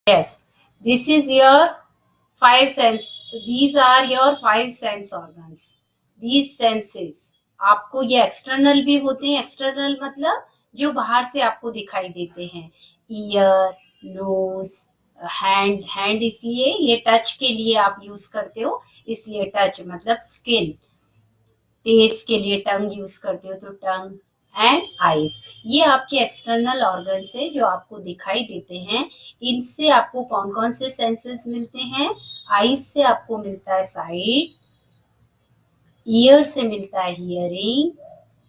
Yes, this is your five sense. These are your five sense organs. These senses आपको ये external भी होते हैं. एक्सटर्नल मतलब जो बाहर से आपको दिखाई देते हैं. Year, knows, hand. हैंड इसलिए ये टच के लिए आप यूज करते हो, इसलिए टच मतलब स्किन. टेस्ट के लिए टंग यूज करते हो तो टंग. एंड आईज, ये आपके एक्सटर्नल ऑर्गन्स है जो आपको दिखाई देते हैं. इनसे आपको कौन कौन से सेंसेस मिलते हैं? आईज से आपको मिलता है साइट, ईयर से मिलता है हियरिंग,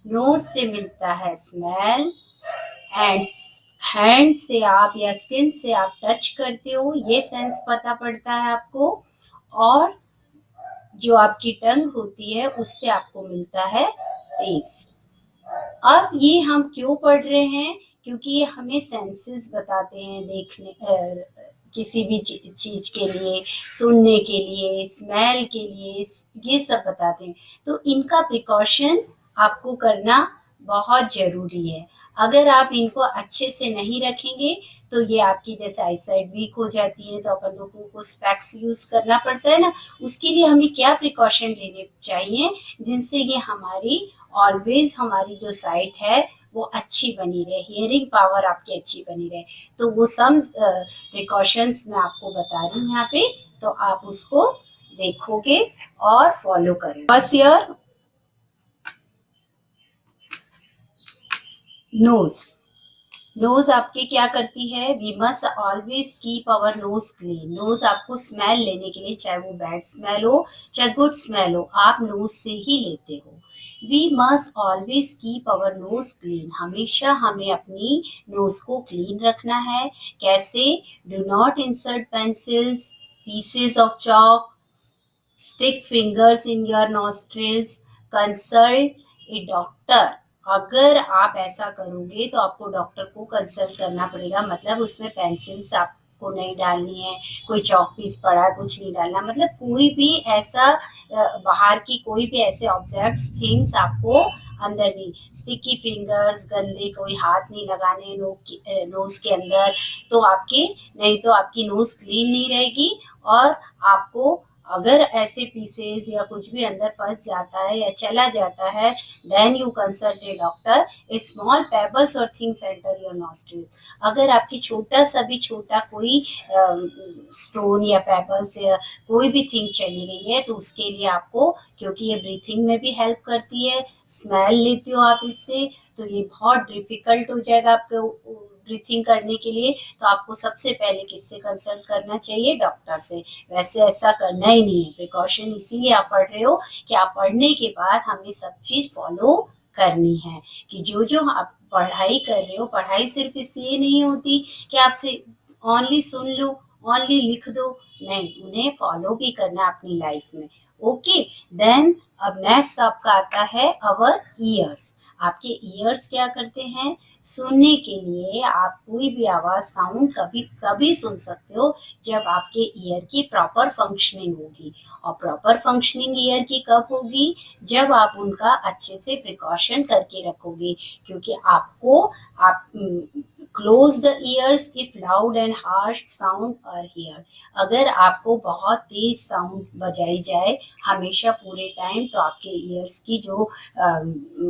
नोज से मिलता है स्मेल, एंड हैंड से आप या स्किन से आप टच करते हो, ये सेंस पता पड़ता है आपको. और जो आपकी टंग होती है उससे आपको मिलता है टेस्ट. अब ये हम क्यों पढ़ रहे हैं? क्योंकि ये हमें सेंसेस बताते हैं. देखने किसी भी चीज के लिए, सुनने के लिए, स्मेल के लिए, ये सब बताते हैं. तो इनका प्रिकॉशन आपको करना बहुत जरूरी है. अगर आप इनको अच्छे से नहीं रखेंगे तो ये आपकी जैसे आईसाइट वीक हो जाती है, तो अपन लोगों को स्पेक्स यूज करना पड़ता है ना. उसके लिए हमें क्या प्रिकॉशन लेने चाहिए जिनसे ये हमारी ऑलवेज हमारी जो साइट है वो अच्छी बनी रहे, हियरिंग पावर आपकी अच्छी बनी रहे. तो वो सम प्रिकॉशंस मैं आपको बता रही हूँ यहाँ पे, तो आप उसको देखोगे और फॉलो करें. बस ईयर, नोज. नोज आपके क्या करती है? We must always keep our nose clean. Nose आपको स्मेल लेने के लिए, चाहे वो बैड स्मेल हो चाहे गुड स्मेल हो, आप नोज से ही लेते हो. We must always keep our nose clean. हमेशा हमें अपनी नोज को क्लीन रखना है. कैसे? Do not insert pencils, pieces of chalk, stick fingers in your nostrils, consult a doctor. अगर आप ऐसा करोगे तो आपको डॉक्टर को कंसल्ट करना पड़ेगा. मतलब उसमें पेंसिल्स आपको नहीं डालनी है, कोई चौक पीस पड़ा है कुछ नहीं डालना. मतलब कोई भी ऐसा बाहर की कोई भी ऐसे ऑब्जेक्ट्स थिंग्स आपको अंदर नहीं. स्टिकी फिंगर्स, गंदे कोई हाथ नहीं लगाने नोज के अंदर. तो आपके नहीं तो आपकी नोज क्लीन नहीं रहेगी. और आपको अगर ऐसे पीसेस या कुछ भी अंदर फंस जाता है या चला जाता है, then you consult a doctor. A small pebbles और थिंग्स एंटर योर नॉस्ट्रिल्स. अगर आपकी छोटा सा भी छोटा कोई स्टोन या पेबल्स या कोई भी थिंग चली गई है तो उसके लिए आपको, क्योंकि ये ब्रीथिंग में भी हेल्प करती है, स्मेल लेते हो आप इससे, तो ये बहुत डिफिकल्ट हो जाएगा आपको ब्रीथिंग करने के लिए. तो आपको सबसे पहले किससे कंसल्ट करना चाहिए? डॉक्टर से. वैसे ऐसा करना ही नहीं है. प्रिकॉशन इसीलिए आप पढ़ रहे हो कि आप पढ़ने के बाद हमें सब चीज फॉलो करनी है. कि जो जो आप पढ़ाई कर रहे हो, पढ़ाई सिर्फ इसलिए नहीं होती कि आपसे ओनली सुन लो, ओनली लिख दो. नहीं, उन्हें फॉलो भी करना है अपनी लाइफ में. ओके. देन अब नेक्स्ट आपका आता है अवर ईयर्स. आपके ईयर्स क्या करते हैं? सुनने के लिए आप कोई भी आवाज, साउंड कभी कभी सुन सकते हो जब आपके ईयर की प्रॉपर फंक्शनिंग होगी. और प्रॉपर फंक्शनिंग ईयर की कब होगी? जब आप उनका अच्छे से प्रिकॉशन करके रखोगे. क्योंकि आपको आप close the ears if loud and harsh sound are hear. अगर आपको बहुत तेज साउंड बजाई जाए हमेशा पूरे टाइम, तो आपके ईयर्स की जो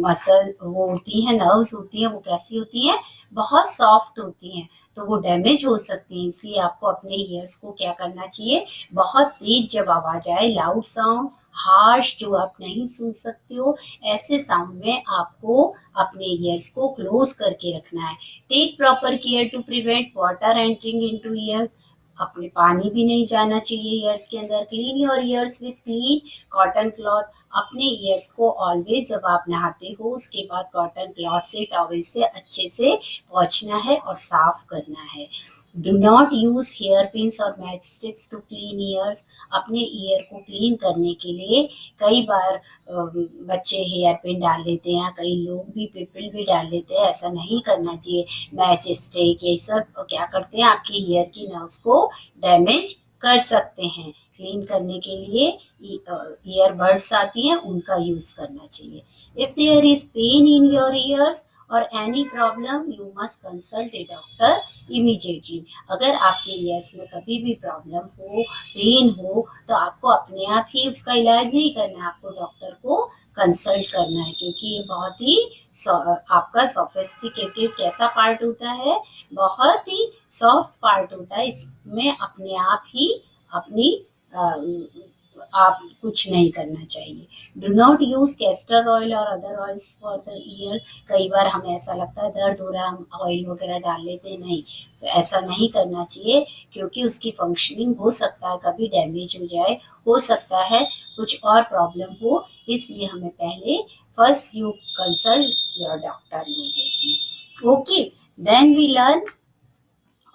मसल वो होती है, नर्व्स होती हैं, वो कैसी होती हैं? बहुत सॉफ्ट होती हैं. तो वो डैमेज हो सकती हैं. इसलिए आपको अपने ईयर्स को क्या करना चाहिए? बहुत तेज जब आवाज आए, लाउड साउंड, हार्श जो आप नहीं सुन सकते हो, ऐसे साउंड में आपको अपने ईयर्स को क्लोज करके रखना है. Take proper care to prevent water entering into ears. अपने पानी भी नहीं जाना चाहिए ईयर्स के अंदर. Clean your ears with clean cotton cloth. अपने ईयर्स को ऑलवेज जब आप नहाते हो उसके बाद कॉटन क्लॉथ से, टॉवल से अच्छे से पोंछना है और साफ करना है. Do not use hair pins और match sticks to clean ears. अपने ईयर को क्लीन करने के लिए कई बार बच्चे हेयर पिन डाल लेते हैं, कई लोग भी पिपल भी डाल लेते हैं. ऐसा नहीं करना चाहिए. मैच स्टिक ये सब क्या करते हैं? आपके ईयर की नर्व्स को डैमेज कर सकते हैं. क्लीन करने के लिए ईयर बड्स आती हैं, उनका यूज करना चाहिए. If there is pain in your ears और any problem you must consult a doctor immediately. अगर आपके ईयर्स में कभी भी प्रॉब्लम हो, पेन हो, तो आपको अपने आप ही उसका इलाज नहीं करना है, आपको डॉक्टर को कंसल्ट करना है, क्योंकि ये बहुत ही आपका सोफिस्टिकेटेड कैसा पार्ट होता है, बहुत ही सॉफ्ट पार्ट होता है, इसमें अपने आप ही अपनी आप कुछ नहीं करना चाहिए। Do not use castor oil और other oils for the ear. कई बार हमें ऐसा लगता है दर्द हो रहा है, हम ऑयल वगैरह डाल लेते हैं, नहीं, तो ऐसा नहीं करना चाहिए, क्योंकि उसकी फंक्शनिंग हो सकता है कभी डैमेज हो जाए, हो सकता है कुछ और प्रॉब्लम हो, इसलिए हमें पहले first you consult your doctor immediately. Okay, then we learn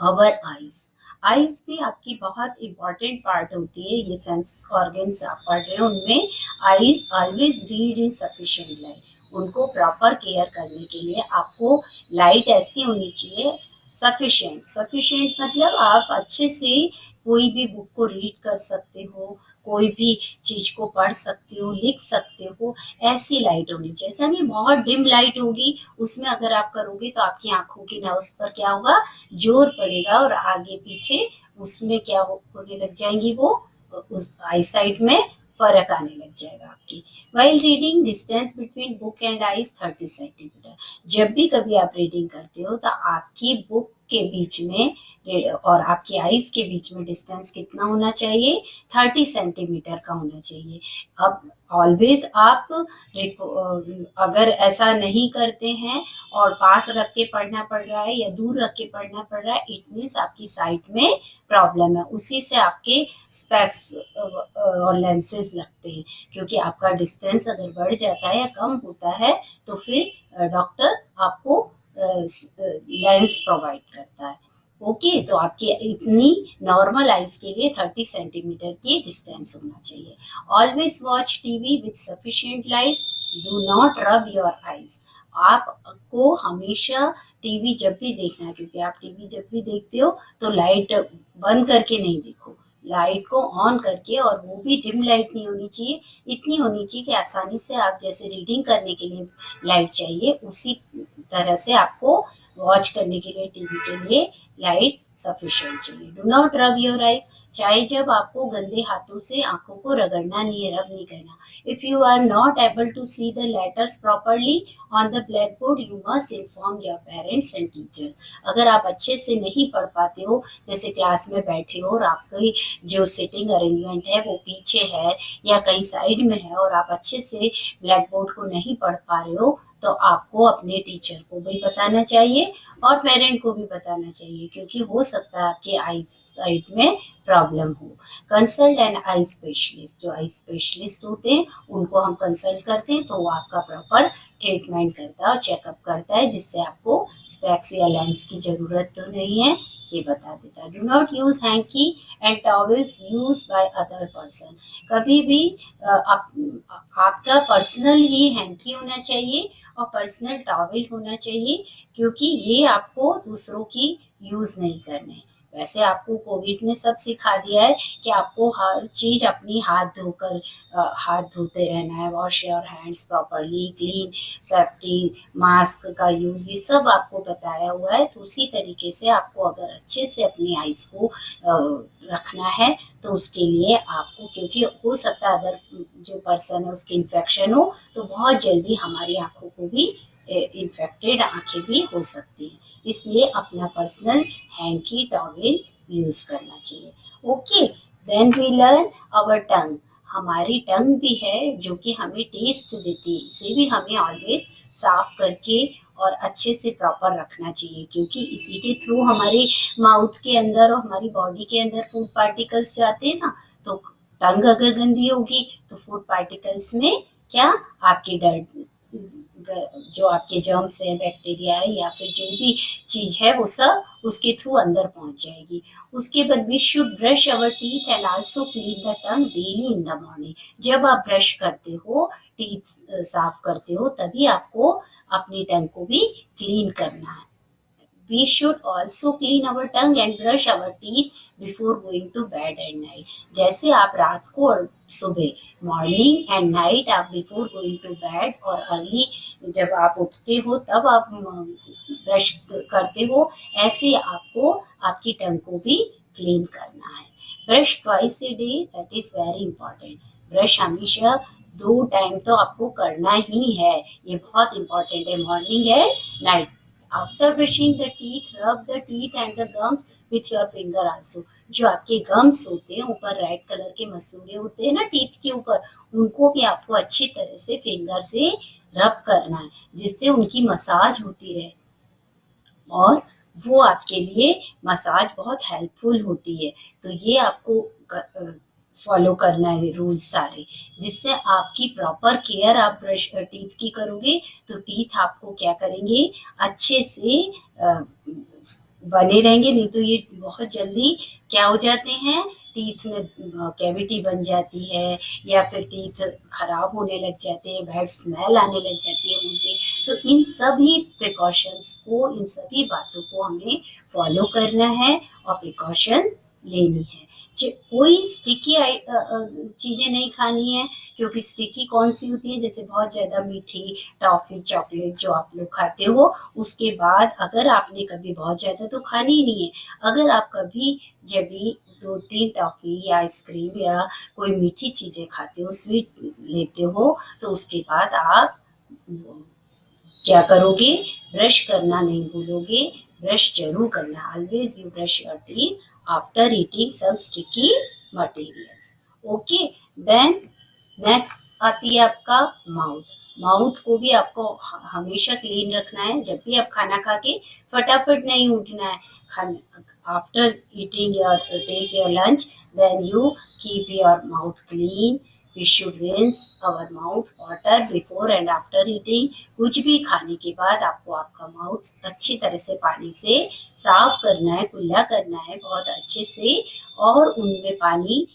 our eyes. Eyes भी आपकी बहुत इंपॉर्टेंट पार्ट होती है, ये सेंस ऑर्गन्स आप पढ़ रहे हैं उनमें eyes always read in sufficient light. उनको प्रॉपर केयर करने के लिए आपको लाइट ऐसी होनी चाहिए, सफिशिएंट। सफिशिएंट मतलब आप अच्छे से कोई भी बुक को रीड कर सकते हो, कोई भी चीज को पढ़ सकते हो, लिख सकते हो, ऐसी लाइट होनी चाहिए। ऐसा नहीं बहुत डिम लाइट होगी, उसमें अगर आप करोगे तो आपकी आंखों की नर्व्स पर क्या होगा, जोर पड़ेगा, और आगे पीछे उसमें क्या होने लग जाएंगी, वो उस आई साइट में फर्क आने लग जाएगा आपकी। While reading distance between book and eyes 30 centimetre. जब भी कभी आप रीडिंग करते हो तो आपकी बुक के बीच में और आपकी आईज के बीच में डिस्टेंस कितना होना चाहिए, 30 सेंटीमीटर का होना चाहिए। अब ऑलवेज आप अगर ऐसा नहीं करते हैं और पास रख के पढ़ना पड़ रहा है या दूर रख के पढ़ना पड़ रहा है, इट मीन्स आपकी साइट में प्रॉब्लम है, उसी से आपके स्पेक्स और लेंसेज लगते हैं, क्योंकि आपका डिस्टेंस अगर बढ़ जाता है या कम होता है तो फिर डॉक्टर आपको लेंस प्रोवाइड करता है। ओके, तो आपकी इतनी नॉर्मल आइज के लिए 30 सेंटीमीटर की डिस्टेंस होना चाहिए। Always watch TV with sufficient light, do not rub your eyes. आपको हमेशा टीवी जब भी देखना है, क्योंकि आप टीवी जब भी देखते हो तो लाइट बंद करके नहीं देखो, लाइट को ऑन करके, और वो भी डिम लाइट नहीं होनी चाहिए, इतनी होनी चाहिए कि आसानी से आप जैसे रीडिंग करने के लिए लाइट चाहिए, उसी तरह से आपको वॉच करने के लिए टीवी के लिए लाइट सफिशिएंट चाहिए। Do not rub your eyes. चाहे जब आपको गंदे हाथों से आंखों को रगड़ना नहीं है, रब नहीं करना। If you are not able to see the letters properly on the black board, you must inform your parents and teacher. अगर आप अच्छे से नहीं पढ़ पाते हो, जैसे क्लास में बैठे हो और आपकी जो सिटिंग अरेंजमेंट है वो पीछे है या कहीं साइड में है, और आप अच्छे से ब्लैक बोर्ड को नहीं पढ़ पा रहे हो, तो आपको अपने टीचर को भी बताना चाहिए और पेरेंट को भी बताना चाहिए, क्योंकि हो सकता है आपके आई साइट में प्रॉब्लम हो। Consult N eye specialist. जो आई स्पेशलिस्ट होते हैं उनको हम कंसल्ट करते हैं, तो वो आपका प्रॉपर ट्रीटमेंट करता है और चेकअप करता है, जिससे आपको स्पेक्स या लेंस की जरूरत तो नहीं है, ये बता देता है। Do not use hanky and towels use by other person. कभी भी आपका पर्सनल ही हैंकी होना चाहिए और पर्सनल टॉवल होना चाहिए, क्योंकि ये आपको दूसरों की यूज नहीं करने। वैसे आपको कोविड ने सब सिखा दिया है कि आपको हर चीज अपनी हाथ धोकर हाथ धोते रहना है, wash your hands properly, clean, safety, mask का यूज, ये सब आपको बताया हुआ है। तो उसी तरीके से आपको अगर अच्छे से अपनी आइज को रखना है तो उसके लिए आपको, क्योंकि हो सकता है अगर जो पर्सन है उसकी इन्फेक्शन हो तो बहुत जल्दी हमारी आंखों को भी इन्फेक्टेड आंखें भी हो सकती हैं, इसलिए अपना पर्सनल हैंकी टॉवेल यूज करना चाहिए। ओके, देन वी लर्न अवर टंग। हमारी टंग भी है जो कि हमें टेस्ट देती है, इसे भी हमें ऑलवेज साफ करके और अच्छे से प्रॉपर रखना चाहिए, क्योंकि इसी के थ्रू हमारे माउथ के अंदर और हमारी बॉडी के अंदर फूड पार्टिकल्स जाते हैं ना। तो टंग अगर गंदी होगी तो फूड पार्टिकल्स में क्या, आपके डर्ट, जो आपके जर्म्स है, बैक्टीरिया है या फिर जो भी चीज है, वो सब उसके थ्रू अंदर पहुंच जाएगी। उसके बाद we should brush our teeth and also clean the tongue daily in the morning. जब आप ब्रश करते हो, टीथ साफ करते हो, तभी आपको अपनी टंग को भी क्लीन करना है। We should also clean our tongue and brush our teeth before going to bed at night. जैसे आप रात को और सुबह मॉर्निंग एंड नाइट आप बिफोर गोइंग टू बेड और अर्ली जब आप उठते हो तब आप ब्रश करते हो, ऐसे आपको आपकी टंग को भी क्लीन करना है. Brush twice a day, that is very important. Brush हमेशा 2 टाइम तो आपको करना ही है, ये बहुत इंपॉर्टेंट है, morning and night. After brushing the teeth, रब the teeth and the gums with your finger also. जो आपके गम्स होते हैं, ऊपर रेड कलर के मसूड़े होते हैं ना टीथ के ऊपर, उनको भी आपको अच्छी तरह से फिंगर से रब करना है, जिससे उनकी मसाज होती रहे और वो आपके लिए मसाज बहुत हेल्पफुल होती है. तो ये आपको फॉलो करना है रूल्स सारे, जिससे आपकी प्रॉपर केयर आप ब्रश टीथ की करोगे तो टीथ आपको क्या करेंगे, अच्छे से बने रहेंगे. नहीं तो ये बहुत जल्दी क्या हो जाते हैं, टीथ में कैविटी बन जाती है या फिर टीथ खराब होने लग जाते हैं, बैड स्मेल आने लग जाती है उनसे. तो इन सभी प्रिकॉशंस को, इन सभी बातों को हमें फॉलो करना है और प्रिकॉशंस लेनी है. कोई स्टिकी चीज़ें नहीं खानी है, क्योंकि स्टिकी कौन सी होती है, जैसे बहुत ज़्यादा मीठी टॉफ़ी चॉकलेट जो आप लोग खाते हो, उसके बाद अगर आपने कभी बहुत ज़्यादा तो खानी ही नहीं है. अगर आप कभी जब भी 2-3 टॉफ़ी या आइसक्रीम या कोई मीठी चीज़ें खाते हो, स्वीट लेते हो, तो उसके बाद आप क्या करोगे, ब्रश करना नहीं भूलोगे. ब्रश जरूर करना. Always you brush your teeth after eating some sticky materials. Okay. Then next आती है आपका माउथ. माउथ को भी आपको हमेशा क्लीन रखना है. जब भी आप खाना खा के फटाफट नहीं उठना है. After eating your take your lunch, then you keep your mouth clean. We should rinse our mouth water before and after eating. कुछ भी खाने के बाद आपको आपका माउथ अच्छी तरह से पानी से साफ करना है, कुल्ला करना है बहुत अच्छे से, और उनमें पानी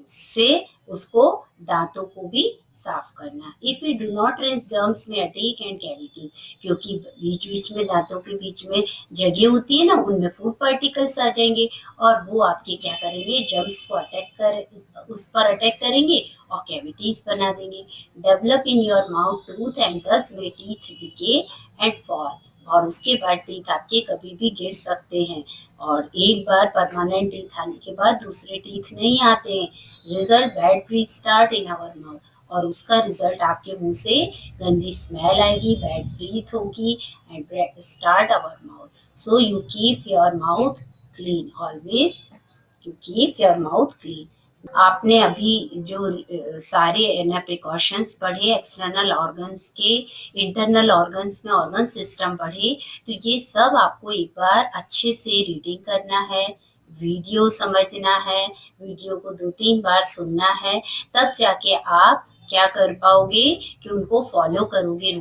से उसको दांतों को भी साफ करना. If you do not rinse germs में अटैक एंड कैविटीज, क्योंकि बीच बीच में दांतों के बीच में जगह होती है ना, उनमें फूड पार्टिकल्स आ जाएंगे और वो आपके क्या करेंगे, जर्म्स को उस पर अटैक करेंगे और कैविटीज बना देंगे. Develop in your mouth tooth and दस वे टीथ डिके एंड फॉल. और उसके बाद टीथ आपके कभी भी गिर सकते हैं, और एक बार परमानेंट टीथ आने के बाद दूसरे टीथ नहीं आते हैं. Result bad breath start in our mouth. और उसका रिजल्ट आपके मुंह से गंदी स्मेल आएगी, बैड ब्रीथ होगी and start our mouth. So you keep your mouth clean. Always you keep your mouth clean. आपने अभी जो सारे ना प्रिकॉशंस पढ़े एक्सटर्नल ऑर्गन्स के, इंटरनल ऑर्गन्स में ऑर्गन सिस्टम पढ़े, तो ये सब आपको एक बार अच्छे से रीडिंग करना है, वीडियो समझना है, वीडियो को 2-3 बार सुनना है, तब जाके आप क्या कर पाओगे कि उनको फॉलो करोगे.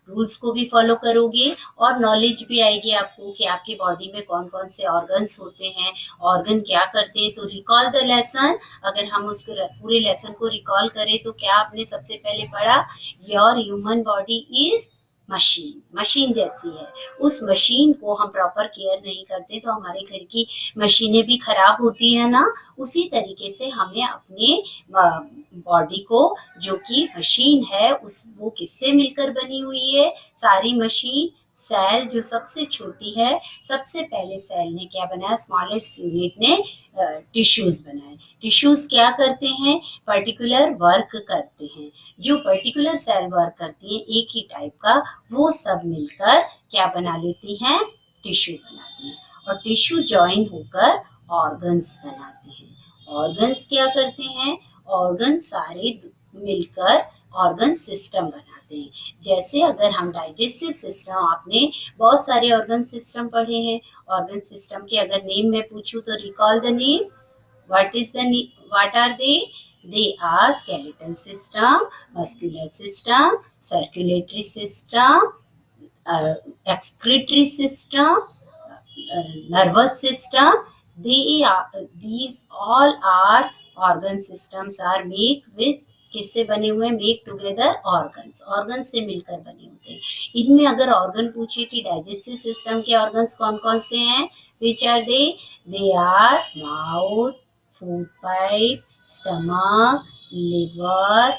रूल्स को भी फॉलो करोगे और नॉलेज भी आएगी आपको कि आपके बॉडी में कौन कौन से ऑर्गन्स होते हैं, ऑर्गन क्या करते हैं. तो रिकॉल द लेसन. अगर हम उसको पूरे लेसन को रिकॉल करें तो क्या आपने सबसे पहले पढ़ा, your human body is machine जैसी है. उस मशीन को हम प्रॉपर केयर नहीं करते तो हमारे घर की मशीनें भी खराब होती है ना. उसी तरीके से हमें अपने बॉडी को, जो कि मशीन है, वो किससे मिलकर बनी हुई है, सारी मशीन. सेल जो सबसे छोटी है, सबसे पहले सेल ने क्या बनाया, स्मॉलेस्ट यूनिट ने टिश्यूज बनाए. टिश्यूज क्या करते हैं, पर्टिकुलर वर्क करते हैं. जो पर्टिकुलर सेल वर्क करती है एक ही टाइप का, वो सब मिलकर क्या बना लेती हैं, टिश्यू बनाती हैं. और टिश्यू ज्वाइन होकर ऑर्गन्स बनाते हैं. ऑर्गन्स क्या करते हैं, ऑर्गन सारे मिलकर ऑर्गन सिस्टम बनाते हैं. जैसे अगर हम डाइजेस्टिव सिस्टम, आपने बहुत सारे ऑर्गन सिस्टम पढ़े हैं. ऑर्गन सिस्टम के अगर नेम मैं पूछूं तो recall the name. what are they are skeletal system, muscular system, circulatory system, excretory system, nervous system. These all are organ systems are made with किससे बने हुए हैं? मेक टुगेदर ऑर्गन्स, ऑर्गन्स से मिलकर बने होते हैं। इनमें अगर ऑर्गन पूछे कि डाइजेस्टिव सिस्टम के ऑर्गन्स कौन कौन से हैं, which are they are mouth, food pipe, stomach, liver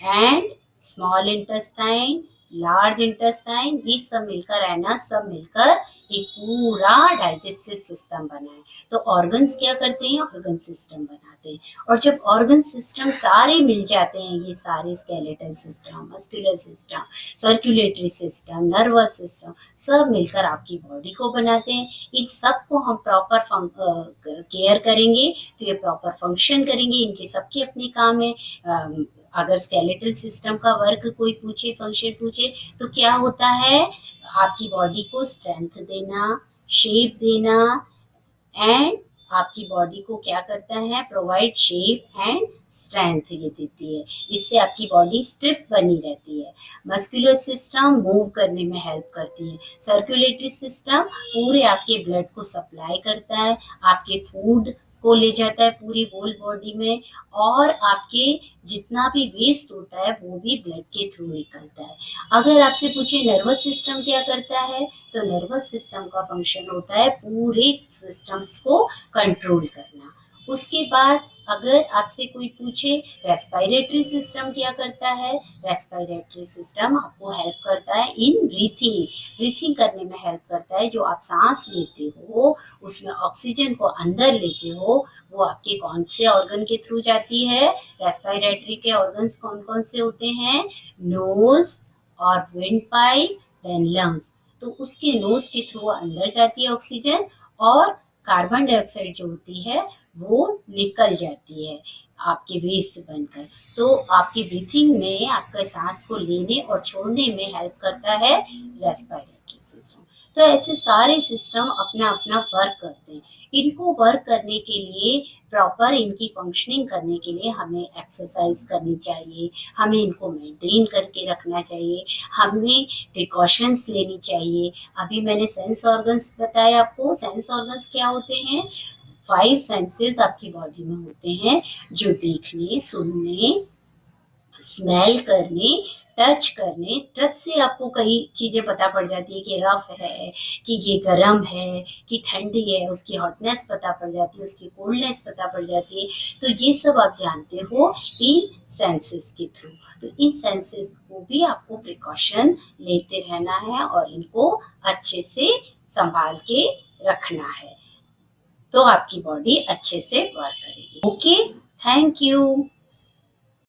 and small intestine, large intestine, ये सब मिलकर है ना, सब मिलकर एक पूरा डाइजेस्टिव सिस्टम बना है। तो ऑर्गन्स क्या करते हैं? ऑर्गन सिस्टम बनाते हैं। और जब ऑर्गन सिस्टम सारे मिल जाते हैं, ये सारे skeletal system, muscular system, circulatory system, nervous system, सब मिलकर आपकी बॉडी को बनाते हैं। इन सबको हम प्रॉपर केयर करेंगे तो ये प्रॉपर फंक्शन करेंगे। इनके सबके अपने काम है। अगर स्केलेटल सिस्टम का वर्क कोई पूछे, फंक्शन पूछे, तो क्या होता है? आपकी बॉडी को स्ट्रेंथ देना, शेप देना एंड आपकी बॉडी को क्या करता है? प्रोवाइड शेप एंड स्ट्रेंथ ये देती है। इससे आपकी बॉडी स्टिफ बनी रहती है। मस्कुलर सिस्टम मूव करने में हेल्प करती है। सर्कुलेटरी सिस्टम पूरे आपके ब्लड को सप्लाई करता है, आपके फूड को ले जाता है पूरी होल बॉडी में, और आपके जितना भी वेस्ट होता है वो भी ब्लड के थ्रू निकलता है। अगर आपसे पूछे नर्वस सिस्टम क्या करता है, तो नर्वस सिस्टम का फंक्शन होता है पूरे सिस्टम्स को कंट्रोल करना। उसके बाद अगर आपसे कोई पूछे रेस्पिरेटरी सिस्टम क्या करता है, रेस्पिरेटरी सिस्टम आपको हेल्प करता है इन ब्रीथिंग, ब्रीथिंग करने में हेल्प करता है। जो आप सांस लेते हो उसमें ऑक्सीजन को अंदर लेते हो, वो आपके कौन से ऑर्गन के थ्रू जाती है? रेस्पिरेटरी के ऑर्गन्स कौन कौन से होते हैं? नोज और विंड पाइप, देन लंग्स। तो उसके नोज के थ्रू अंदर जाती है ऑक्सीजन, और कार्बन डाइऑक्साइड जो होती है वो निकल जाती है आपके वेस्ट से बनकर। तो आपकी ब्रीथिंग में, आपके सांस को लेने और छोड़ने में हेल्प करता है रेस्पिरेटरी सिस्टम। तो ऐसे सारे सिस्टम अपना अपना वर्क करते हैं। इनको वर्क करने के लिए, प्रॉपर इनकी फंक्शनिंग करने के लिए हमें एक्सरसाइज करनी चाहिए, हमें इनको मेंटेन करके रखना चाहिए, हमें प्रिकॉशंस लेनी चाहिए। अभी मैंने सेंस ऑर्गन्स बताया आपको। सेंस ऑर्गन्स क्या होते हैं? 5 सेंसेस आपकी बॉडी में होते हैं, जो देखने, सुनने, स्मेल करने, टच करने। टच से आपको कई चीजें पता पड़ जाती है कि रफ है, कि ये गर्म है, कि ठंडी है, उसकी हॉटनेस पता पड़ जाती है, उसकी कोल्डनेस पता पड़ जाती है। तो ये सब आप जानते हो इन सेंसेस के थ्रू। तो इन सेंसेस को भी आपको प्रिकॉशन लेते रहना है और इनको अच्छे से संभाल के रखना है, तो आपकी बॉडी अच्छे से वर्क करेगी। Okay, thank you.